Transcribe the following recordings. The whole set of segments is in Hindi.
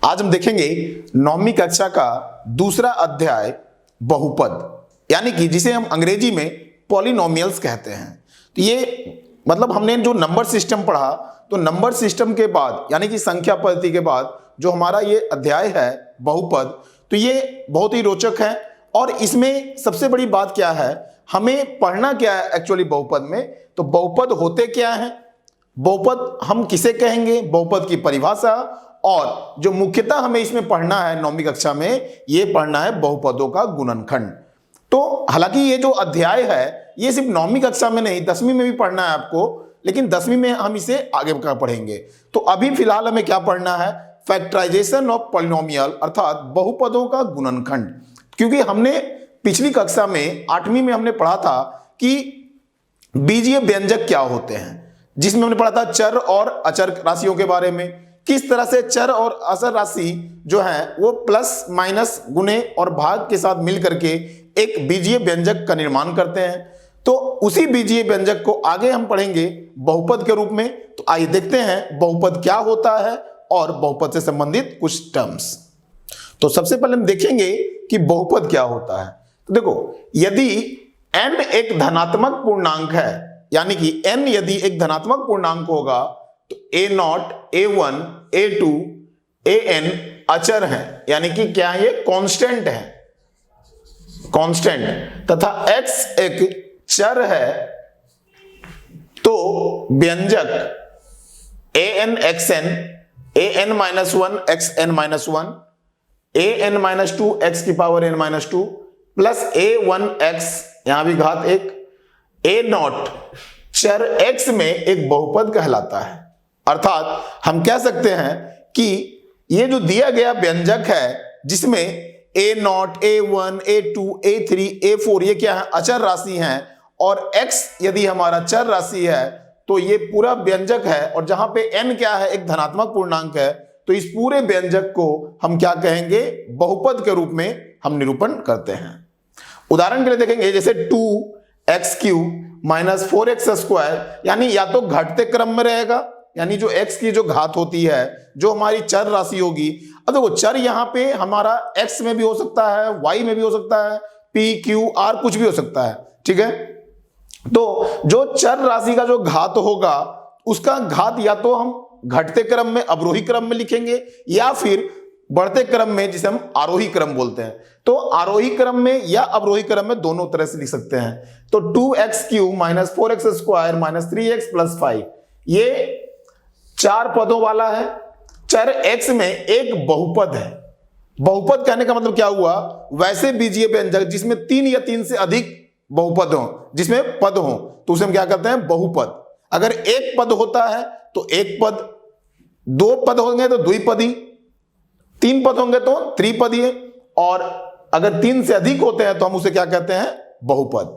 आज हम देखेंगे 9वीं कक्षा का दूसरा अध्याय बहुपद, यानी कि जिसे हम अंग्रेजी में पॉलिनोमियल्स कहते हैं। तो ये मतलब हमने जो नंबर सिस्टम पढ़ा, तो नंबर सिस्टम के बाद यानी कि संख्या पद्धति के बाद जो हमारा ये अध्याय है बहुपद, तो ये बहुत ही रोचक है। और इसमें सबसे बड़ी बात क्या है, हमें पढ़ना क्या है एक्चुअली बहुपद में। तो बहुपद होते क्या हैं, बहुपद हम किसे कहेंगे, बहुपद की परिभाषा, और जो मुख्यतः हमें इसमें पढ़ना है 9वीं कक्षा में, ये पढ़ना है बहुपदों का गुणनखंड। तो हालांकि ये जो अध्याय है ये सिर्फ 9वीं कक्षा में नहीं 10वीं में भी पढ़ना है आपको, लेकिन 10वीं में हम इसे आगे का पढ़ेंगे। तो अभी फिलहाल हमें क्या पढ़ना है, फैक्टराइजेशन ऑफ पॉलिनोमियल, अर्थात बहुपदों का गुणनखंड। क्योंकि हमने पिछली कक्षा में 8वीं में हमने पढ़ा था कि बीजीय व्यंजक क्या होते हैं, जिसमें हमने पढ़ा था चर और अचर राशियों के बारे में, किस तरह से चर और अचर राशि जो है वो प्लस माइनस गुणे और भाग के साथ मिल करके एक बीजीय व्यंजक का निर्माण करते हैं। तो उसी बीजीय व्यंजक को आगे हम पढ़ेंगे बहुपद के रूप में। तो आइए देखते हैं बहुपद क्या होता है और बहुपद से संबंधित कुछ टर्म्स। तो सबसे पहले हम देखेंगे कि बहुपद क्या होता है। तो देखो, यदि n एक धनात्मक पूर्णांक है, यानी कि n यदि एक धनात्मक पूर्णांक होगा, तो a0, a1, a2, an अचर हैं, यानी कि क्या है, ये कांस्टेंट है, कांस्टेंट, तथा x एक चर है, तो व्यंजक an xn, an-1 xn-1, an-2 x की पावर n-2 प्लस a1x, यहां भी घात एक, a0 चर x में एक बहुपद कहलाता है। अर्थात हम कह सकते हैं कि ये जो दिया गया व्यंजक है, जिसमें a0, a1, a2, a3, a4 ये क्या है, अचर राशि हैं, और x यदि हमारा चर राशि है, तो ये पूरा व्यंजक है। और जहां पे n क्या है, एक धनात्मक पूर्णांक है, तो इस पूरे व्यंजक को हम क्या कहेंगे, बहुपद के रूप में हम निरूपण करते हैं। उदाहरण के लिए देखेंगे, जैसे 2x³ माइनस 4x², यानी या तो घटते क्रम में रहेगा, यानी जो x की जो घात होती है, जो हमारी चर राशि होगी। अब देखो, चर यहां पे हमारा x में भी हो सकता है, y में भी हो सकता है, p, q, r कुछ भी हो सकता है, ठीक है। तो जो चर राशि का जो घात होगा, उसका घात या तो हम घटते क्रम में, अवरोही क्रम में लिखेंगे, या फिर बढ़ते क्रम में, जिसे हम आरोही क्रम बोलते हैं। तो आरोही क्रम में या अवरोही क्रम में दोनों तरह से लिख सकते हैं। तो 2x³ minus 4x² minus 3x plus 5, ये 4 पदों वाला है। चर x में एक बहुपद है। बहुपद कहने का मतलब क्या हुआ, वैसे बीजीय व्यंजक जिसमें 3 या 3 से अधिक बहुपद हो, जिसमें पद हो, तो उसे हम क्या कहते हैं, बहुपद। अगर एक पद होता है तो एक पद, 2 पद होंगे तो द्विपदी, 3 पद होंगे तो त्रिपदी, और अगर 3 से अधिक होते हैं तो हम उसे क्या कहते हैं, बहुपद।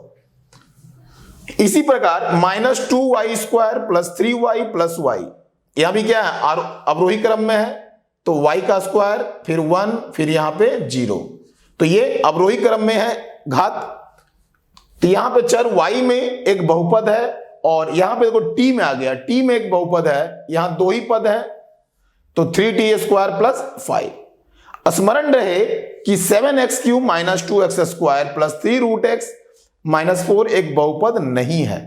इसी प्रकार -2y² plus 3y plus y, यहां भी क्या है, अवरोही क्रम में है, तो y का स्क्वायर, फिर 1, फिर यहां पे 0, तो ये अवरोही क्रम में है घात। तो यहां पे चर y में एक बहुपद है, और यहां पे देखो t में आ गया, t में एक बहुपद है, यहां 2 ही पद है, तो 3t² प्लस 5। स्मरण रहे कि 7x³ minus 2x² plus 3√x minus 4 एक बहुपद नहीं है,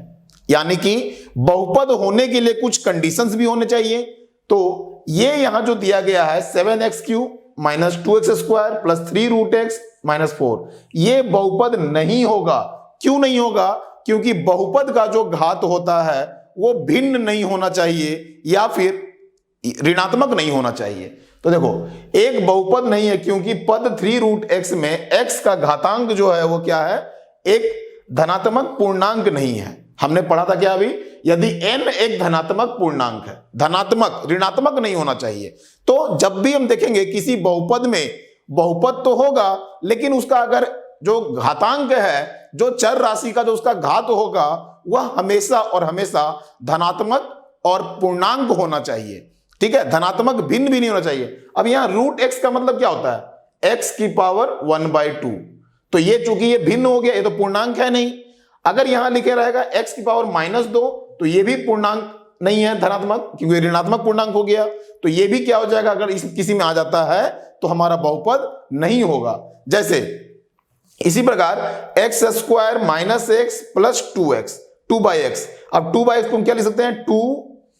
यानी कि बहुपद होने के लिए कुछ कंडीशंस भी होने चाहिए। तो ये यहां जो दिया गया है 7x³ minus 2x² plus 3√x minus 4, ये बहुपद नहीं होगा। क्यों नहीं होगा, क्योंकि बहुपद का जो घात होता है वो भिन्न नहीं होना चाहिए, या फिर ऋणात्मक नहीं होना चाहिए। तो देखो, एक बहुपद नहीं है क्योंकि पद 3√x में x का घातांक जो है वो क्या है, एक धनात्मक पूर्णांक नहीं है। हमने पढ़ा था क्या अभी, यदि n एक धनात्मक पूर्णांक है, धनात्मक, ऋणात्मक नहीं होना चाहिए। तो जब भी हम देखेंगे किसी बहुपद में, बहुपद तो होगा, लेकिन उसका अगर जो घातांक है, जो चर राशि का जो उसका घात होगा, वह हमेशा और हमेशा धनात्मक और पूर्णांक होना चाहिए, ठीक है, धनात्मक भिन्न भी नहीं होना चाहिए। अब यहां √x का मतलब क्या होता है, x की पावर 1/2, तो ये चूंकि ये भिन्न हो गया, ये तो पूर्णांक है नहीं। अगर यहां लिखे रहेगा x की पावर -2, तो ये भी पूर्णांक नहीं है धनात्मक, क्योंकि ऋणात्मक पूर्णांक हो गया, तो ये भी क्या हो जाएगा, अगर किसी में आ जाता है तो हमारा बहुपद नहीं होगा। जैसे इसी प्रकार x square minus x plus 2x, 2/x। अब 2/x को हम क्या लिख सकते हैं, 2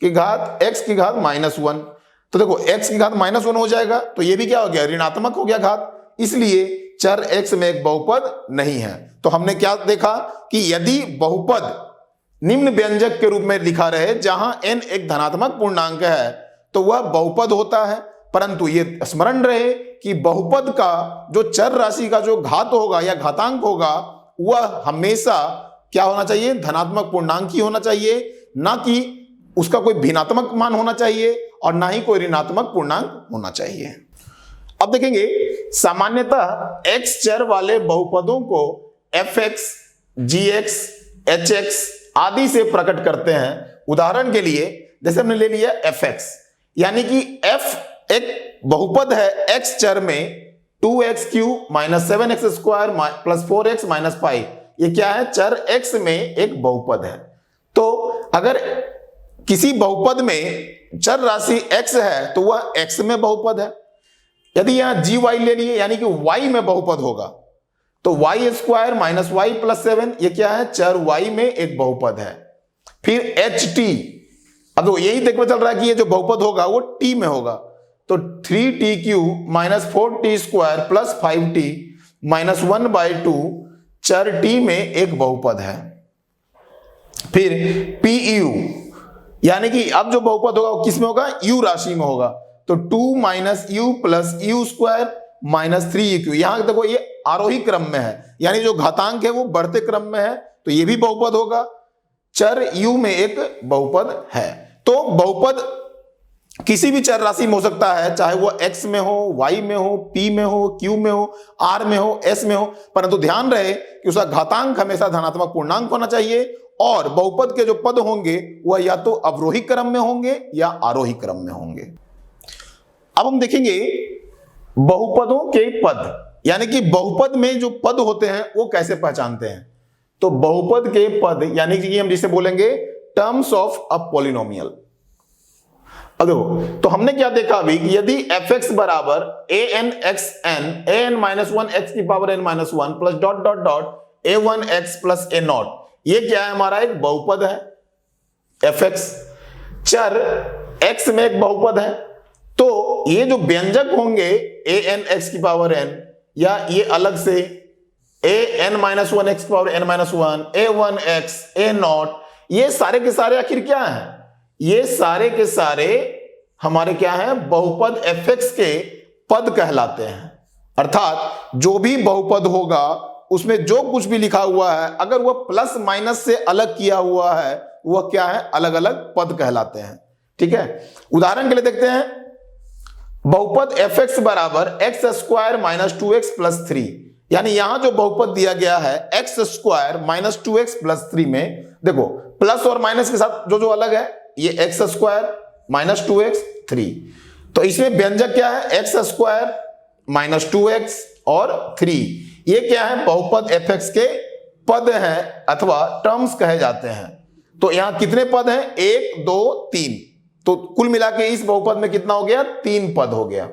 की घात x की घात -1। तो देखो x की घात -1 हो जाएगा, तो ये भी क्या हो गया, ऋणात्मक हो गया घात, इसलिए चर x में एक बहुपद नहीं है। तो हमने क्या देखा कि यदि बहुपद निम्न व्यंजक के रूप में लिखा रहे जहां n एक धनात्मक पूर्णांक है तो वह बहुपद होता है, परंतु ये स्मरण रहे कि बहुपद का जो चर राशि का जो घात होगा या घातांक होगा वह हमेशा क्या होना चाहिए, धनात्मक पूर्णांक ही होना चाहिए, ना कि उसका कोई भिन्नात्मक मान होना चाहिए और ना ही कोई ऋणात्मक पूर्णांक होना चाहिए। अब देखेंगे सामान्यतः x चर वाले बहुपदों को fx, gx, hx आदि से प्रकट करते हैं। उदाहरण के लिए जैसे हमने ले लिया fx, यानी कि f एक बहुपद है x चर में 2x³ minus 7x square plus 4x minus 5, ये क्या है, चर x में एक बहुपद है। तो अगर किसी बहुपद में चर राशि x है तो वह x में बहुपद है। यदि यहां gy ले लिए यानी कि y में बहुपद होगा तो y square minus y plus 7, ये क्या है, चर y में एक बहुपद है। फिर ht, अब तो यही देखने चल रहा है कि ये जो बहुपद होगा वो t में होगा, तो 3t³ minus 4t square plus 5t minus 1/2 चर t में एक बहुपद है। फिर pu, यानी कि अब जो बहुपद होगा वो किस में होगा, u राशि में होगा, तो 2 minus u plus u square minus 3u। यहां देखो ये आरोही क्रम में है, यानी जो घातांक है वो बढ़ते क्रम में है, तो ये भी बहुपद होगा, चर u में एक बहुपद है। तो बहुपद किसी भी चर राशि में हो सकता है, चाहे वो x में हो, y में हो, p में हो, q में हो, r में हो, s में हो, परंतु ध्यान रहे कि उसका घातांक हमेशा धनात्मक पूर्णांक होना चाहिए और बहुपद के जो पद होंगे वह या तो अवरोही क्रम में होंगे या आरोही क्रम में होंगे। अब हम देखेंगे बहुपदों के पद, यानी कि बहुपद में जो पद होते हैं वो कैसे पहचानते हैं। तो बहुपद के पद यानी कि हम जिसे बोलेंगे टर्म्स ऑफ अ पॉलिनोमियल। अब देखो, तो हमने क्या देखा अभी कि यदि fx बराबर an माइनस 1 x की power n minus 1 plus dot dot dot a1x plus a0, ये क्या है, हमारा एक बहुपद है। fx चर x में एक बहुपद है, तो ये जो व्यंजक होंगे an(x की पावर n) या ये अलग से an माइनस 1 x की power n minus 1, a1x, a0, ये सारे के सारे आखिर क्या हैं, ये सारे के सारे हमारे क्या हैं, बहुपद fx के पद कहलाते हैं। अर्थात जो भी बहुपद होगा उसमें जो कुछ भी लिखा हुआ है अगर वह प्लस माइनस से अलग किया हुआ है वह क्या है, अलग अलग पद कहलाते हैं। ठीक है, उदाहरण के लिए देखते हैं, बहुपद fx बराबर x square minus 2x plus 3, यानी यहां जो बहुपद दिया गया है x square minus 2x plus 3 में देखो प्लस और माइनस के साथ जो जो अलग है, ये एक्स स्क्वायर माइनस 2x 3, तो इसमें व्यंजक क्या है, एक्स स्क्वायर माइनस 2x और 3, ये क्या है, बहुपद fx के पद हैं अथवा टर्म्स कहे जाते हैं। तो यहां कितने पद हैं, 1 2 3, तो कुल मिला के इस बहुपद में कितना हो गया, 3 पद हो गया।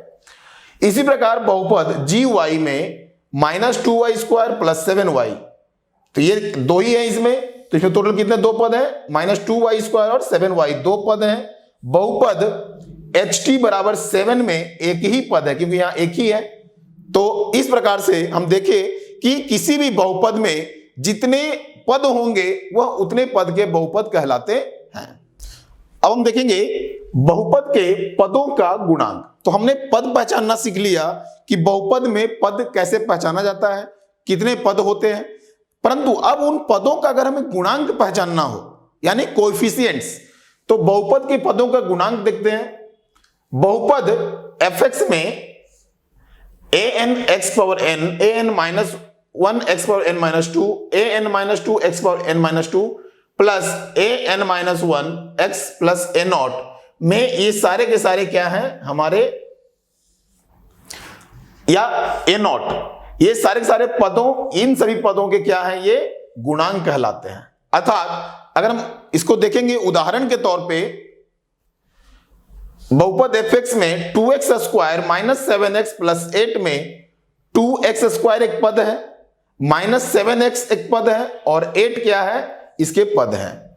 इसी प्रकार बहुपद gy में minus 2y square plus 7y, तो ये 2 ही है इसमें, तो इसमें टोटल कितने 2 पद हैं, माइनस 2y स्क्वायर और 7y 2 पद हैं। बहुपद ht बराबर 7 में एक ही पद है क्योंकि यहां एक ही है। तो इस प्रकार से हम देखें कि किसी भी बहुपद में जितने पद होंगे वह उतने पद के बहुपद कहलाते हैं। अब हम देखेंगे बहुपद के पदों का गुणांक। तो हमने पद पहचानना सीख लिया कि बहुपद में पद कैसे पहचाना जाता है, कितने पद होते हैं, परंतु अब उन पदों का अगर हमें गुणांक पहचानना हो यानी कोएफिशिएंट्स, तो बहुपद के पदों का गुणांक देखते हैं। बहुपद fx में an(x power n, an minus 1 x power n minus 2, an minus 2 x power n minus 2 plus an minus 1 x plus a0 में ये सारे के सारे क्या हैं हमारे, या a0, ये सारे के सारे पदों, इन सभी पदों के क्या हैं, ये गुणांक कहलाते हैं। अर्थात अगर हम इसको देखेंगे उदाहरण के तौर पे, बहुपद fx में 2x square minus 7x plus 8 में 2x स्क्वायर एक पद है, माइनस 7x एक पद है और 8 क्या है, इसके पद हैं।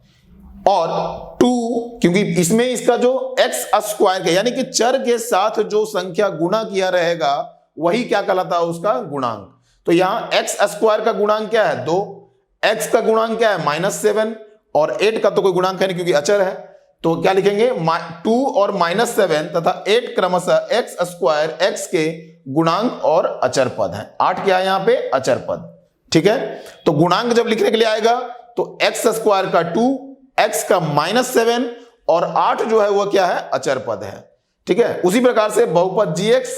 और 2 क्योंकि इसमें इसका जो x स्क्वायर के यानी कि चर के साथ जो संख्या गुणा किया रहेगा वही क्या कहलाता है, उसका गुणांक। तो यहां x स्क्वायर का गुणांक क्या है, 2, x का गुणांक क्या है, -7 और 8 का तो कोई गुणांक है नहीं क्योंकि अचर है, तो क्या लिखेंगे 2 और -7 तथा 8 क्रमशः x स्क्वायर x के गुणांक और अचर पद हैं। 8 क्या है यहां पे, अचर पद। ठीक है, तो गुणांक जब लिखने के लिए आएगा तो x स्क्वायर का 2, x का -7 और 8 जो है वह क्या है, अचर पद है। ठीक है, उसी प्रकार से बहुपद gx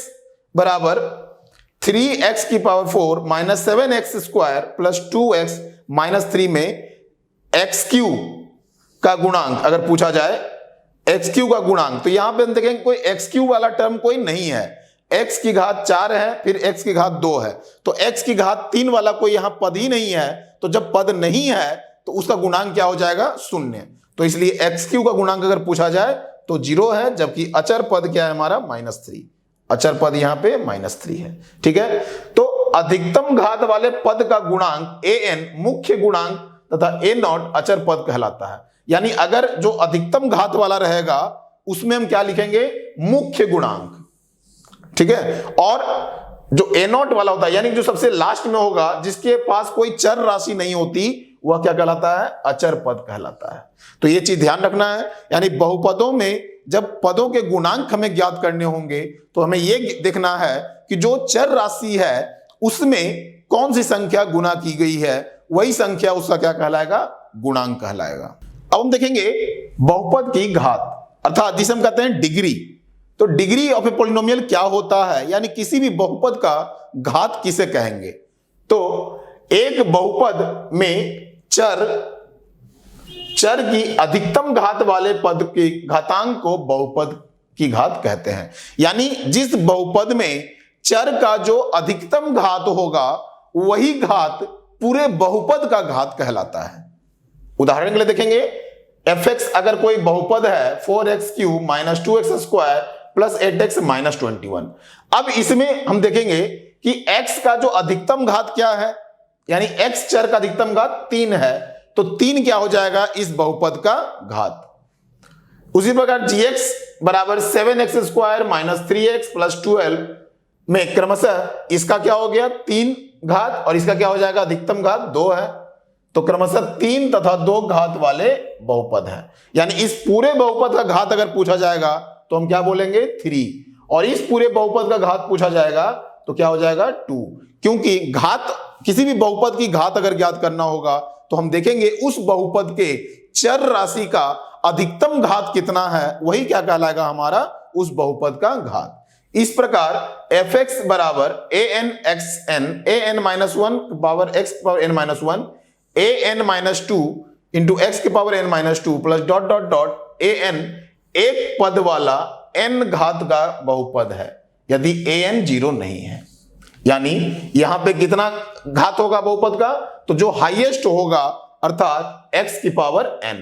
बराबर 3x की power 4 minus 7x square plus 2x minus 3 में x³ का गुणांक अगर पूछा जाए, x³ का गुणांक, तो यहां पे हम देखेंगे कोई x³ वाला टर्म कोई नहीं है, x की घात 4 है फिर x की घात 2 है, तो x की घात 3 वाला कोई यहां पद ही नहीं है। तो जब पद नहीं है तो उसका गुणांक क्या हो जाएगा, 0। तो इसलिए x³ का गुणांक अगर पूछा जाए तो 0 है, जबकि अचर पद क्या है हमारा, -3। अचर पद यहां पे -3 है। ठीक है, तो अधिकतम घात वाले पद का गुणांक an मुख्य गुणांक तथा a0 अचर पद कहलाता है। यानी अगर जो अधिकतम घात वाला रहेगा उसमें हम क्या लिखेंगे, मुख्य गुणांक। ठीक है, और जो a0 वाला होता है यानी जो सबसे लास्ट में होगा, जिसके पास कोई चर राशि नहीं होती, वह क्या कहलाता है, अचर पद कहलाता है। तो ये चीज ध्यान रखना है, यानी बहुपदों में जब पदों के गुणांक हमें ज्ञात करने होंगे तो हमें यह देखना है कि जो चर राशि है उसमें कौन सी संख्या गुना की गई है, वही संख्या उसका क्या कहलाएगा, गुणांक कहलाएगा। अब हम देखेंगे बहुपद की घात, अर्थात जिसे हम कहते हैं डिग्री। तो डिग्री ऑफ ए पॉलिनोमियल क्या होता है, यानी किसी भी बहुपद का घात किसे कहेंगे। तो एक बहुपद में चर की अधिकतम घात वाले पद के घातांक को बहुपद की घात कहते हैं। यानी जिस बहुपद में चर का जो अधिकतम घात होगा वही घात पूरे बहुपद का घात कहलाता है। उदाहरण के लिए देखेंगे, fx अगर कोई बहुपद है 4x³ minus 2x square plus 8x minus 21। अब इसमें हम देखेंगे कि x का जो अधिकतम घात क्या है, यानी x चर का अधिकतम घात 3 है, तो 3 क्या हो जाएगा, इस बहुपद का घात। उसी प्रकार gx बराबर 7x square minus 3x plus 12 में क्रमशः इसका क्या हो गया, 3 घात और इसका क्या हो जाएगा, अधिकतम घात 2 है, तो क्रमशः 3 तथा 2 घात वाले बहुपद हैं। यानी इस पूरे बहुपद का घात अगर पूछा जाएगा तो हम क्या बोलेंगे, 3, और इस पूरे बहुपद का घात पूछा जाएगा तो क्या हो जाएगा, 2। क्योंकि घात, किसी भी बहुपद की घात अगर ज्ञात करना होगा तो हम देखेंगे उस बहुपद के चर राशि का अधिकतम घात कितना है, वही क्या कहलाएगा हमारा, उस बहुपद का घात। इस प्रकार fx बराबर an minus 1 power x power n minus 1 an minus 2 into X के power n minus 2 plus dot dot dot an एक पद वाला n घात का बहुपद है यदि an 0 नहीं है। यानी यहां पे कितना घात होगा बहुपद का, तो जो हाईएस्ट होगा अर्थात x की पावर n।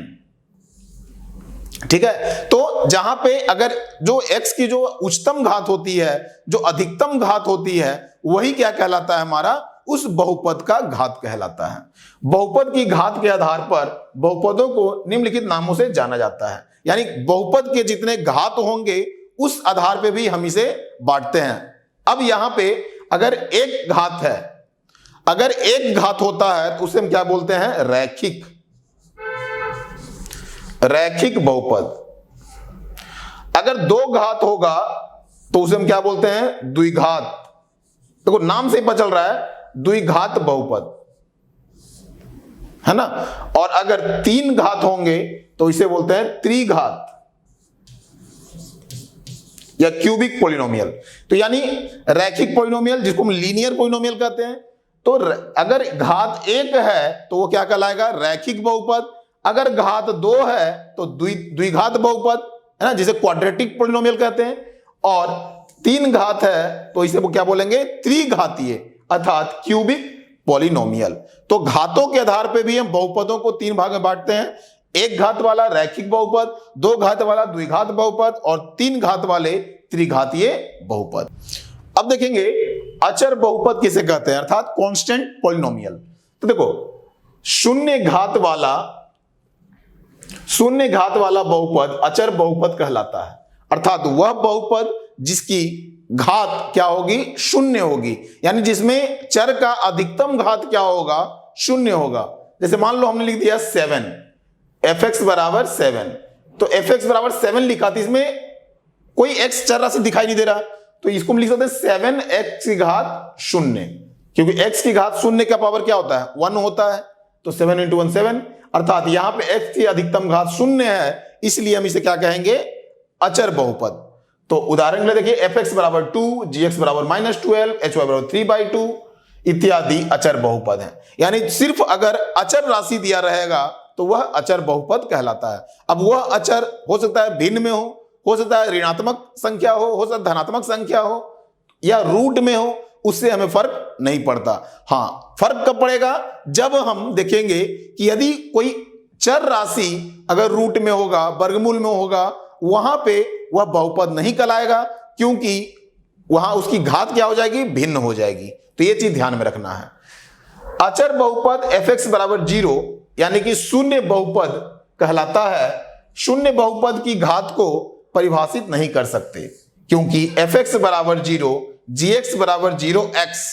ठीक है, तो जहां पे अगर जो x की जो उच्चतम घात होती है, जो अधिकतम घात होती है, वही क्या कहलाता है हमारा, उस बहुपद का घात कहलाता है। बहुपद की घात के आधार पर बहुपदों को निम्नलिखित नामों से जाना जाता है। यानी बहुपद के जितने घात होंगे उस आधार पे भी हम इसे बांटते हैं। अब यहां पे अगर एक घात है, अगर एक घात होता है तो उसे हम क्या बोलते हैं, रैखिक बहुपद। अगर 2 घात होगा तो उसे हम क्या बोलते हैं, द्विघात। देखो नाम से ही पता चल रहा है, द्विघात बहुपद है ना। और अगर 3 घात होंगे तो इसे बोलते हैं त्रिघात या क्यूबिक पॉलिनोमियल। तो यानी रैखिक पॉलिनोमियल, जिसको हम लीनियर पॉलिनोमियल कहते हैं, तो अगर घात 1 है तो वो क्या कहलाएगा, रैखिक बहुपद। अगर घात 2 है तो द्विघात बहुपद है ना, जिसे क्वाड्रेटिक पॉलिनोमियल कहते हैं। और 3 घात है तो इसे वो क्या बोलेंगे, त्रिघातीय अर्थात क्यूबिक पॉलिनोमियल। तो घातों के आधार पे भी हम बहुपदों को 3 भाग में बांटते हैं, एक घात वाला रैखिक बहुपद, 2 घात वाला द्विघात बहुपद और 3 घात वाले त्रिघातीय बहुपद। अब देखेंगे अचर बहुपद किसे कहते हैं, अर्थात कांस्टेंट पॉलिनोमियल। तो देखो शून्य घात वाला बहुपद अचर बहुपद कहलाता है, अर्थात वह बहुपद जिसकी घात क्या होगी, शून्य होगी, यानी जिसमें चर का अधिकतम घात क्या होगा, शून्य होगा। जैसे मान लो हमने लिख दिया 7, fx बराबर 7, तो fx बराबर 7 लिखा था, इसमें कोई x चर राशि दिखाई नहीं दे रहा, तो इसको हम लिख सकते हैं 7x की घात शून्य, क्योंकि x की घात शून्य का पावर क्या होता है, 1 होता है, तो 7 × 1 7, अर्थात यहां पे x की अधिकतम घात शून्य है, इसलिए हम इसे क्या कहेंगे, अचर बहुपद। तो उदाहरण के लिए देखिए fx बराबर 2, gx बराबर -12, hy बराबर 3/2 इत्यादि अचर बहुपद हैं। यानी सिर्फ अगर अचर राशि दिया रहेगा तो वह अचर बहुपद कहलाता है। अब वह अचर हो सकता है भिन्न में हो सकता है ऋणात्मक संख्या हो सकता है धनात्मक संख्या हो, या रूट में हो, उससे हमें फर्क नहीं पड़ता। हाँ, फर्क कब पड़ेगा, जब हम देखेंगे कि यदि कोई चर राशि अगर रूट में होगा, वर्गमूल में होगा, वहां पे वह बहुपद नहीं कहलाएगा, क्योंकि वहां उसकी घात क्या हो जाएगी, भिन्न हो जाएगी। तो यह चीज ध्यान में रखना है। अचर बहुपद fx बराबर 0 यानी कि शून्य बहुपद कहलाता है। शून्य बहुपद की घात को परिभाषित नहीं कर सकते, क्योंकि fx बराबर 0, gx बराबर 0x,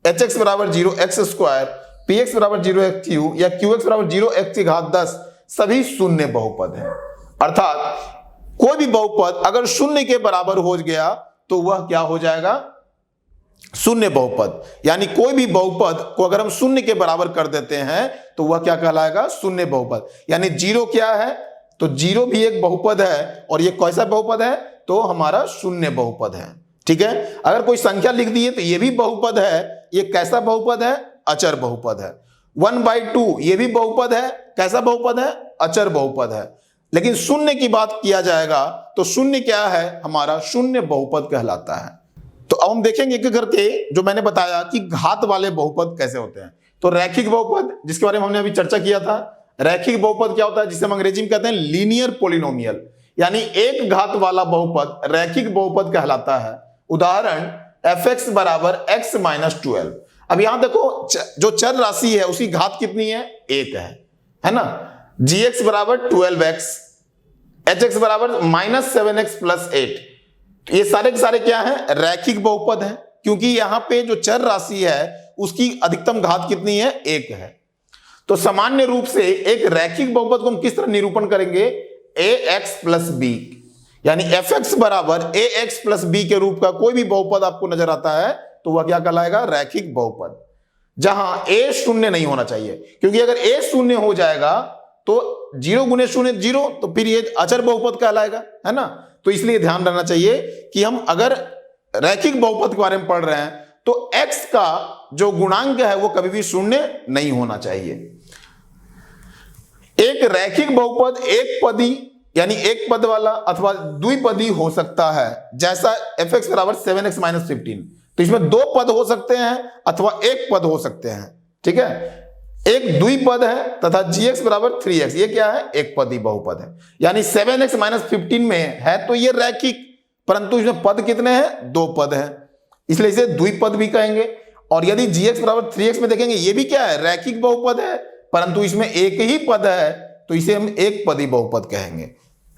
hx बराबर 0x², px बराबर 0x³ या qx बराबर 0x की घात 10 सभी शून्य बहुपद हैं। अर्थात कोई भी बहुपद अगर शून्य के बराबर हो गया तो वह क्या हो जाएगा, शून्य बहुपद। यानी कोई भी बहुपद को अगर हम शून्य के बराबर कर देते हैं तो वह क्या कहलाएगा, शून्य बहुपद। यानी 0 क्या है, तो 0 भी एक बहुपद है, और ये कैसा बहुपद है, तो हमारा शून्य बहुपद है। ठीक है, अगर कोई संख्या लिख दी है तो ये भी बहुपद है, ये कैसा बहुपद है, अचर बहुपद है। 1/2 ये भी बहुपद है, कैसा बहुपद है, अचर बहुपद है। लेकिन शून्य की बात किया जाएगा तो शून्य क्या है, हमारा शून्य बहुपद कहलाता है। तो अब हम देखेंगे एक करके, जो मैंने बताया कि घात वाले बहुपद कैसे होते हैं। तो रैखिक बहुपद, जिसके बारे में हमने अभी चर्चा किया था, रैखिक बहुपद क्या होता है, जिसे हम अंग्रेजी में कहते हैं लीनियर पॉलिनोमियल, यानी एक घात वाला बहुपद रैखिक बहुपद कहलाता है। उदाहरण fx बराबर x - 12। अब यहां देखो जो चर राशि है उसकी घात कितनी है, 1 है ना। gx बराबर 12x, hx बराबर -7x + 8। ये सारे के सारे क्या है, रैखिक बहुपद है, क्योंकि यहां पे जो चर राशि है उसकी अधिकतम घात कितनी है, 1 है। तो सामान्य रूप से एक रैखिक बहुपद को हम किस तरह निरूपण करेंगे, ax + b, यानी fx बराबर ax + b के रूप का कोई भी बहुपद आपको नजर आता है तो वह क्या कहलाएगा, रैखिक बहुपद, जहां a शून्य नहीं होना चाहिए, क्योंकि अगर a शून्य हो जाएगा तो 0 × 0 0, तो फिर ये अचर बहुपद कहलाएगा, है ना। तो इसलिए ध्यान रखना चाहिए कि हम अगर रैखिक बहुपद के बारे में पढ़ रहे हैं तो x का जो गुणांक है वो कभी भी शून्य नहीं होना चाहिए। एक रैखिक बहुपद एक पदी यानी एक पद वाला अथवा द्विपदी हो सकता है, जैसा fx बराबर 7x - 15। तो इसमें 2 पद हो सकते हैं अथवा एक पद हो सकते हैं। ठीक है, एक द्विपद है तथा gx बराबर 3x, ये क्या है, एक पदी बहुपद है। यानी 7x - 15 में है तो ये रैखिक, परंतु इसमें पद कितने हैं, 2 पद हैं, इसलिए इसे द्विपद भी कहेंगे। और यदि gx बराबर 3x में देखेंगे, ये भी क्या है, रैखिक बहुपद है, परंतु इसमें एक ही पद है, तो इसे हम एक पदी बहुपद कहेंगे।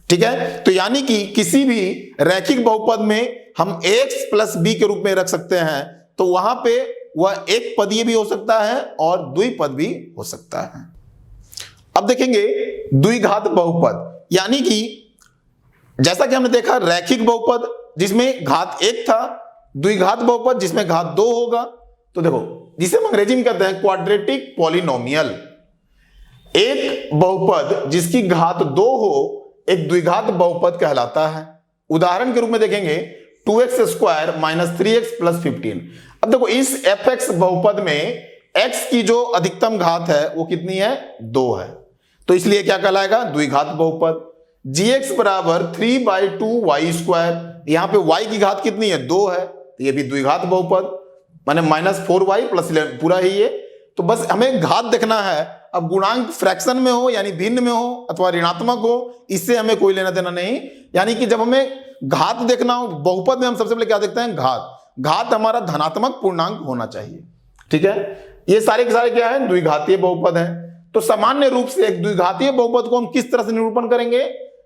ठीक है, तो यानी कि किसी भी रैखिक बहुपद में हम x + b के रूप में रख सकते हैं, तो वहां पे वह एक पदीय भी हो सकता है और द्विपद भी हो सकता है। अब देखेंगे द्विघात बहुपद, यानी कि जैसा कि हमने देखा रैखिक बहुपद जिसमें घात 1 था, द्विघात बहुपद जिसमें घात 2 होगा। तो देखो जिसे हम अंग्रेजी में कहते हैं क्वाड्रेटिक पॉलिनोमियल, एक बहुपद जिसकी घात 2 हो एक द्विघात बहुपद कहलाता है। उदाहरण के रूप में देखेंगे 2x² - 3x + 15। अब देखो इस fx बहुपद में x की जो अधिकतम घात है वो कितनी है, 2 है, तो इसलिए क्या कहलाएगा, द्विघात बहुपद। gx बराबर 3/2y², यहां पे y की घात कितनी है, 2 है, तो ये भी द्विघात बहुपद, माने -4y + 11 पूरा ही ये तो बस हमें घात देखना है। अब गुणांक फ्रैक्शन में हो यानी भिन्न में हो अथवा ऋणात्मक हो, इससे हमें कोई लेना देना नहीं। यानी कि जब हमें घात देखना हो, बहुपद में हम सबसे पहले क्या देखते हैं, घात। घात हमारा धनात्मक पूर्णांक होना चाहिए, ठीक है। ये सारे के सारे क्या है, द्विघातीय बहुपद हैं। तो सामान्य रूप से एक द्विघातीय बहुपद को हम किस तरह से निरूपण करेंगे,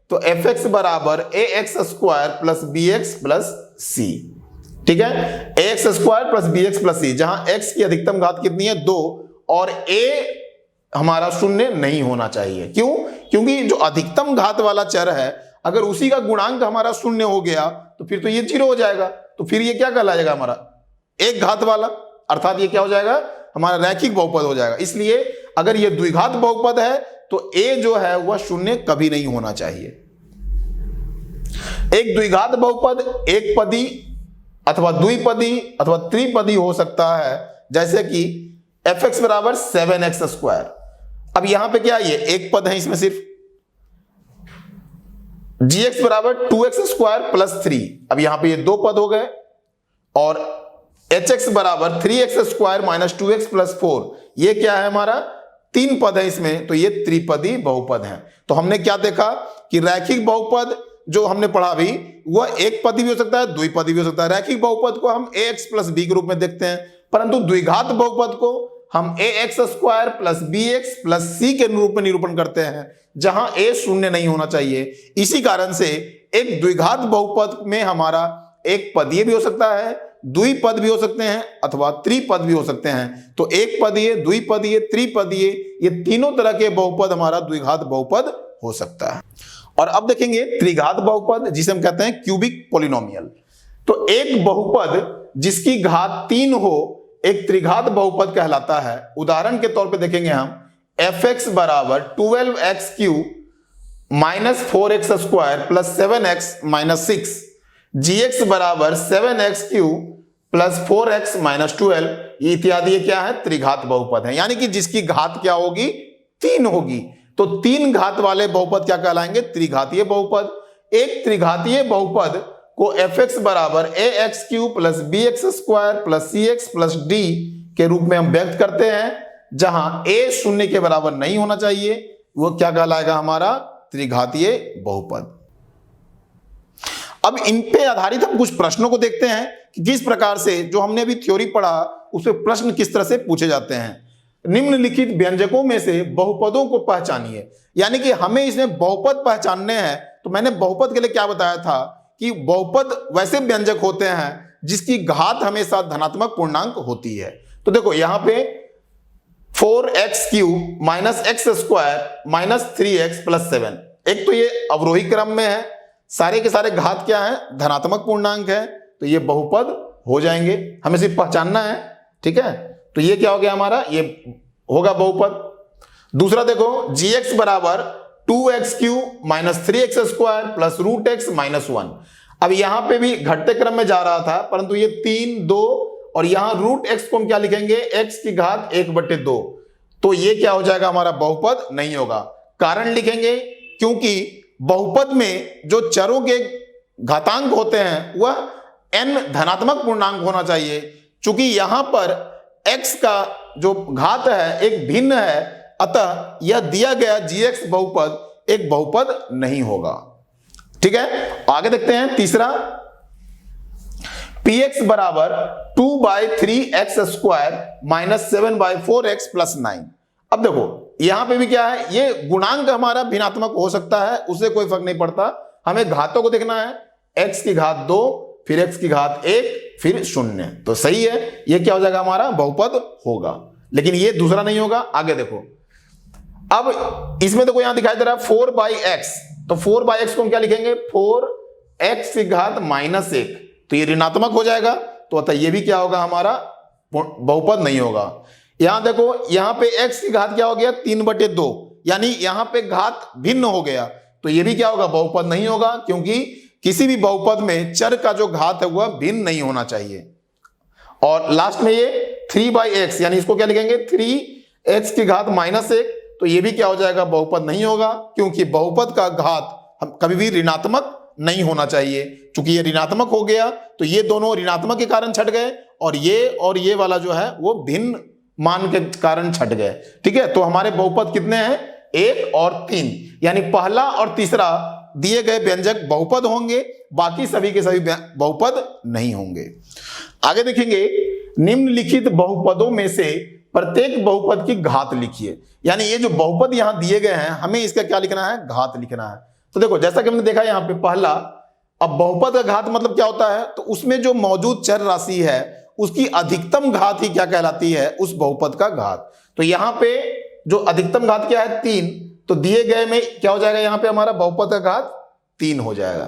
तो fx बराबर ax square plus bx plus c, ठीक है। ax square plus bx plus c, जहां x की अधिकतम घात कितनी है, 2, और a हमारा शून्य नहीं होना चाहिए। क्यों? क्योंकि जो अधिकतम घात वाला चर है, अगर उसी का गुणांक हमारा शून्य हो गया तो फिर तो ये 0 हो जाएगा। तो फिर ये क्या कहलाएगा, हमारा एक घात वाला, अर्थात ये क्या हो जाएगा, हमारा रैखिक बहुपद हो जाएगा। इसलिए अगर ये द्विघात बहुपद है तो a जो है वह शून्य कभी नहीं होना चाहिए। एक द्विघात बहुपद एक पदी अथवा द्विपदी अथवा त्रिपदी हो सकता है, जैसे कि fx बराबर 7x स्क्वायर। अब यहां पे क्या, ये एक पद है, इसमें सिर्फ gx बराबर 2x स्क्वायर प्लस 3। अब यहां पे ये 2 पद हो गए, और hx बराबर 3x square minus 2x plus 4, ये क्या है, हमारा 3 पद है इसमें, तो ये त्रिपदी बहुपद है। तो हमने क्या देखा कि रैखिक बहुपद जो हमने पढ़ा अभी, वह एक पदी भी हो सकता है, द्विपदी भी हो सकता है। रैखिक बहुपद को हम ax प्लस b के रूप में देखते हैं, परंतु द्विघात बहुपद को हम ax square plus bx plus c के रूप में निरूपण करते हैं, जहां a शून्य नहीं होना चाहिए। इसी कारण से एक द्विघात बहुपद में हमारा एक पदीय भी हो सकता है, द्विपद भी हो सकते हैं अथवा त्रिपद भी हो सकते हैं। तो एक पदीय, द्विपदीय, त्रिपदीय, ये तीनों तरह के बहुपद हमारा द्विघात बहुपद हो सकता है। और अब देखेंगे त्रिघात बहुपद, जिसे हम कहते हैं क्यूबिक पॉलिनोमियल। तो एक बहुपद जिसकी घात 3 हो एक त्रिघात बहुपद कहलाता है। उदाहरण के तौर पे देखेंगे हम, fx बराबर 12x cube minus 4x square plus 7x minus 6, gx बराबर 7x cube plus 4x minus 12, ये इत्यादि ये क्या है, त्रिघात बहुपद है। यानी कि जिसकी घात क्या होगी, 3 होगी। तो 3 घात वाले बहुपद क्या कहलाएंगे, त्रिघातीय बहुपद। एक त्रिघातीय बहुपद को fx बराबर ax cube plus bx square plus cx plus d के रूप में हम व्यक्त करते हैं, जहां a शून्य के बराबर नहीं होना चाहिए, वो क्या कहलाएगा, हमारा त्रिघातीय बहुपद। अब इन पे आधारित हम कुछ प्रश्नों को देखते हैं कि किस प्रकार से जो हमने अभी थ्योरी पढ़ा उस पर प्रश्न किस तरह से पूछे जाते हैं। निम्नलिखित व्यंजकों में से बहुपदों को पहचानिए। यानी कि हमें इसमें बहुपद पहचानने हैं। तो मैंने बहुपद के लिए क्या बताया था कि बहुपद वैसे व्यंजक होते हैं जिसकी घात हमेशा धनात्मक पूर्णांक होती है। तो देखो यहां पे 4x cube minus x square minus 3x plus 7, एक तो ये अवरोही क्रम में है, सारे के सारे घात क्या है, धनात्मक पूर्णांक है, तो ये बहुपद हो जाएंगे। हमें सिर्फ पहचानना है, ठीक है। तो ये क्या हो गया हमारा, ये होगा बहुपद। दूसरा देखो, gx बराबर 2x cube minus 3x square plus root X minus 1। अब यहां पे भी घटते क्रम में जा रहा था, परंतु ये 3, 2 और यहां रूट एक्स को हम क्या लिखेंगे, x की घात 1/2। तो ये क्या हो जाएगा, हमारा बहुपद नहीं होगा। कारण लिखेंगे क्योंकि बहुपद में जो चरों के घातांक होते हैं वह n धनात्मक पूर्णांक होना चाहिए। चूंकि यहां पर x का जो घात है एक भिन्न है, अतः यह दिया गया gx बहुपद एक बहुपद नहीं होगा। ठीक है, आगे देखते हैं तीसरा, px बराबर 2/3x square minus 7/4x plus 9। अब देखो यहां पे भी क्या है, ये गुणांक हमारा भिन्नात्मक हो सकता है, उससे कोई फर्क नहीं पड़ता। हमें घातों को देखना है, x की घात 2 फिर x की घात 1 फिर 0, तो सही है, ये क्या हो जाएगा, हमारा बहुपद होगा। लेकिन ये दूसरा नहीं होगा। आगे देखो, अब इसमें देखो यहां दिखाई दे रहा है 4/x, तो 4/x को हम क्या लिखेंगे, 4x की घात माइनस 1, तो ये ऋणात्मक हो जाएगा, तो अतः ये भी क्या होगा, हमारा बहुपद नहीं होगा। यहां देखो, यहां पे x की घात क्या हो गया, 3/2, यानी यहां पे घात भिन्न हो गया, तो ये भी क्या होगा, बहुपद नहीं होगा, क्योंकि किसी भी बहुपद में चर का जो घात है वह भिन्न नहीं होना चाहिए। और लास्ट में ये 3/x, यानी इसको क्या लिखेंगे, 3x की घात माइनस 1, तो ये भी क्या हो जाएगा, बहुपद नहीं होगा, क्योंकि बहुपद का घात कभी भी ऋणात्मक नहीं होना चाहिए। चूंकि ये ऋणात्मक हो गया तो ये दोनों ऋणात्मक के कारण छट गए, और ये वाला जो है वो भिन्न मान के कारण छट गए। ठीक है, तो हमारे बहुपद कितने हैं? 1 और 3, यानी पहला और तीसरा दिए गए व्यंजक बहुपद होंगे, बाकी सभी के सभी बहुपद नहीं होंगे। आगे देखेंगे, निम्नलिखित बहुपदों में से प्रत्येक बहुपद की घात लिखिए। यानी ये जो बहुपद यहां दिए गए हैं, हमें इसका क्या लिखना है? घात लिखना है। तो देखो, जैसा कि हमने देखा यहां पे पहला, अब बहुपद का घात मतलब क्या होता है? तो उसमें जो मौजूद चर राशि है उसकी अधिकतम घात ही क्या कहलाती है? उस बहुपद का घात। तो यहां पे जो अधिकतम घात क्या है? 3। तो दिए गए में क्या हो जाएगा? यहां पे हमारा बहुपद का घात 3 हो जाएगा।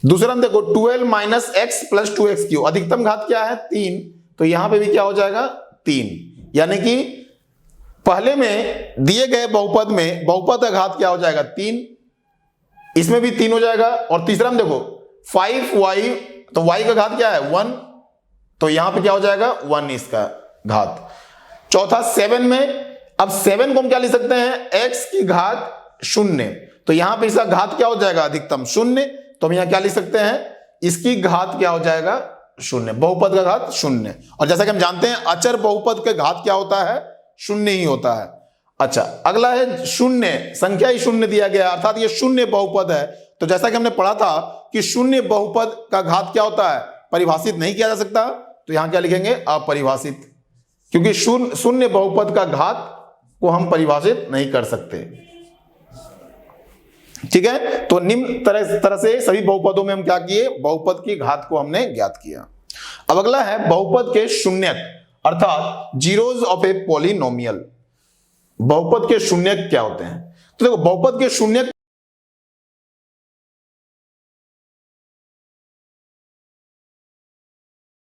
दूसरा हम देखो, 12 माइनस एक्स प्लस 2x3, अधिकतम घात क्या है? 3। तो यहां पे भी क्या हो जाएगा? 3। यानी कि पहले में दिए गए बहुपद में बहुपद का घात क्या हो जाएगा? 3, इसमें भी 3 हो जाएगा। और तीसरा में देखो 5y, तो y का घात क्या है? 1, तो यहां पे क्या हो जाएगा? 1 इसका घात। चौथा 7 में, अब 7 को हम क्या लिख सकते हैं? x की घात 0, तो यहां पे इसका घात क्या हो जाएगा? अधिकतम 0, तो हम यहां क्या लिख सकते हैं? इसकी घात क्या हो जाएगा? 0, बहुपद का घात 0। और जैसा कि हम जानते हैं अचर बहुपद का घात क्या होता है? 0 ही होता है। अच्छा, अगला है शून्य, संख्या ही 0 दिया गया, अर्थात ये शून्य बहुपद है। तो जैसा कि हमने पढ़ा था कि शून्य बहुपद का घात क्या होता है? परिभाषित नहीं किया जा सकता, तो यहां क्या लिखेंगे? अपरिभाषित, क्योंकि शून्य बहुपद का घात को हम परिभाषित नहीं कर सकते। ठीक है, तो निम्न तरह से सभी बहुपदों में हम क्या किए? बहुपद की घात को हमने ज्ञात किया। अब अगला है बहुपद के शून्यक, अर्थात जीरोज ऑफ ए पॉलिनोमियल। बहुपद के शून्यक क्या होते हैं? तो देखो, बहुपद के शून्यक